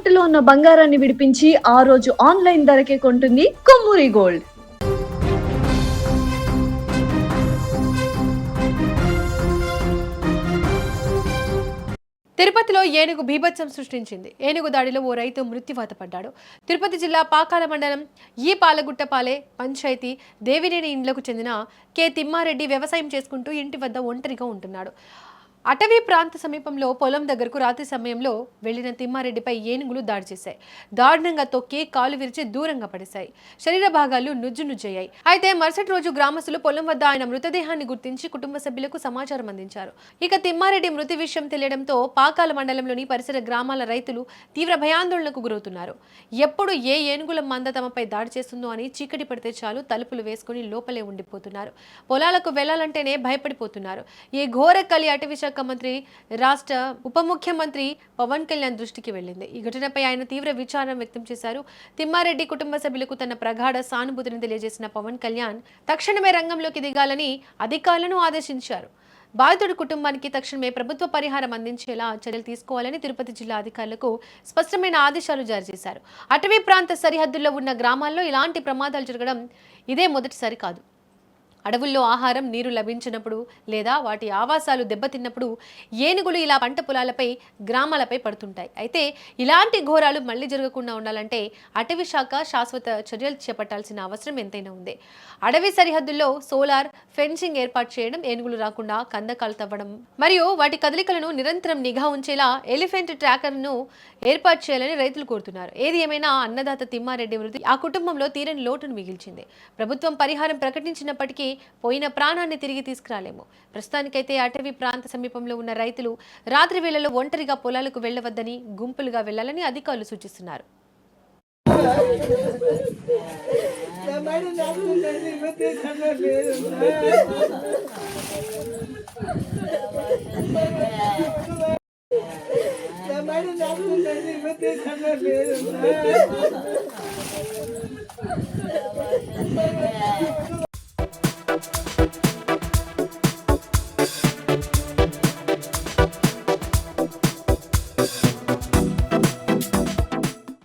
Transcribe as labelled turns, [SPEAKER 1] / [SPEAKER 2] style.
[SPEAKER 1] తాకట్టులో ఉన్న బంగారాన్ని విడిపించి ఆ రోజు ఆన్లైన్ ధరకే కొంటుంది కొమ్మూరి గోల్డ్.
[SPEAKER 2] తిరుపతిలో ఏనుగు బీభత్సం సృష్టించింది. ఏనుగు దాడిలో ఓ రైతు మృత్యువాత పడ్డాడు. తిరుపతి జిల్లా పాకాల మండలం ఈ పాలగుట్టపాలె పంచాయతీ దేవినేని ఇండ్లకు చెందిన కె తిమ్మారెడ్డి వ్యవసాయం చేసుకుంటూ ఇంటి వద్ద ఒంటరిగా ఉంటున్నాడు. అటవీ ప్రాంత సమీపంలో పొలం దగ్గరకు రాత్రి సమయంలో వెళ్లిన తిమ్మారెడ్డిపై ఏనుగులు దాడి చేశాయి. దారుణంగా తొక్కి కాలు విరిచి దూరంగా పడేశాయి. శరీర భాగాలు నుజ్జునుజ్జయ్యాయి. అయితే మరుసటి రోజు గ్రామస్తులు పొలం వద్ద ఆయన మృతదేహాన్ని గుర్తించి కుటుంబ సభ్యులకు సమాచారం అందించారు. ఇక తిమ్మారెడ్డి మృతి విషయం తెలియడంతో పాకాల మండలంలోని పరిసర గ్రామాల రైతులు తీవ్ర భయాందోళనకు గురవుతున్నారు. ఎప్పుడు ఏ ఏనుగుల మంద తమపై దాడి చేస్తుందో అని చీకటి పడితే చాలు తలుపులు వేసుకుని లోపలే ఉండిపోతున్నారు. పొలాలకు వెళ్లాలంటేనే భయపడిపోతున్నారు. ఈ ఘోర కలి అటవీ మంత్రి రాష్ట్ర ఉప ముఖ్యమంత్రి పవన్ కళ్యాణ్ దృష్టికి వెళ్లింది. ఈ ఘటనపై ఆయన తీవ్ర విచారం వ్యక్తం చేశారు. తిమ్మారెడ్డి కుటుంబ సభ్యులకు తన ప్రగాఢ సానుభూతిని తెలియజేసిన పవన్ కళ్యాణ్ తక్షణమే రంగంలోకి దిగాలని అధికారులను ఆదేశించారు. బాధితుడి కుటుంబానికి తక్షణమే ప్రభుత్వ పరిహారం అందించేలా చర్యలు తీసుకోవాలని తిరుపతి జిల్లా అధికారులకు స్పష్టమైన ఆదేశాలు జారీ చేశారు. అటవీ ప్రాంత సరిహద్దుల్లో ఉన్న గ్రామాల్లో ఇలాంటి ప్రమాదాలు జరగడం ఇదే మొదటిసారి కాదు. అడవుల్లో ఆహారం నీరు లభించినప్పుడు లేదా వాటి ఆవాసాలు దెబ్బతిన్నప్పుడు ఏనుగులు ఇలా పంట పొలాలపై గ్రామాలపై పడుతుంటాయి. అయితే ఇలాంటి ఘోరాలు మళ్లీ జరగకుండా ఉండాలంటే అటవీ శాఖ శాశ్వత చర్యలు చేపట్టాల్సిన అవసరం ఎంతైనా ఉంది. అడవి సరిహద్దుల్లో సోలార్ ఫెన్సింగ్ ఏర్పాటు చేయడం, ఏనుగులు రాకుండా కందకాలు తవ్వడం మరియు వాటి కదలికలను నిరంతరం నిఘా ఉంచేలా ఎలిఫెంట్ ట్రాకర్ను ఏర్పాటు చేయాలని రైతులు కోరుతున్నారు. ఏది ఏమైనా అన్నదాత తిమ్మారెడ్డి మృతి ఆ కుటుంబంలో తీరని లోటును మిగిల్చింది. ప్రభుత్వం పరిహారం ప్రకటించినప్పటికీ పోయిన ప్రాణాన్ని తిరిగి తీసుకురాలేము. ప్రస్తుతానికైతే అటవీ ప్రాంత సమీపంలో ఉన్న రైతులు రాత్రి వేళలో ఒంటరిగా పొలాలకు వెళ్లవద్దని, గుంపులుగా వెళ్లాలని అధికారులు సూచిస్తున్నారు.
[SPEAKER 3] లేదు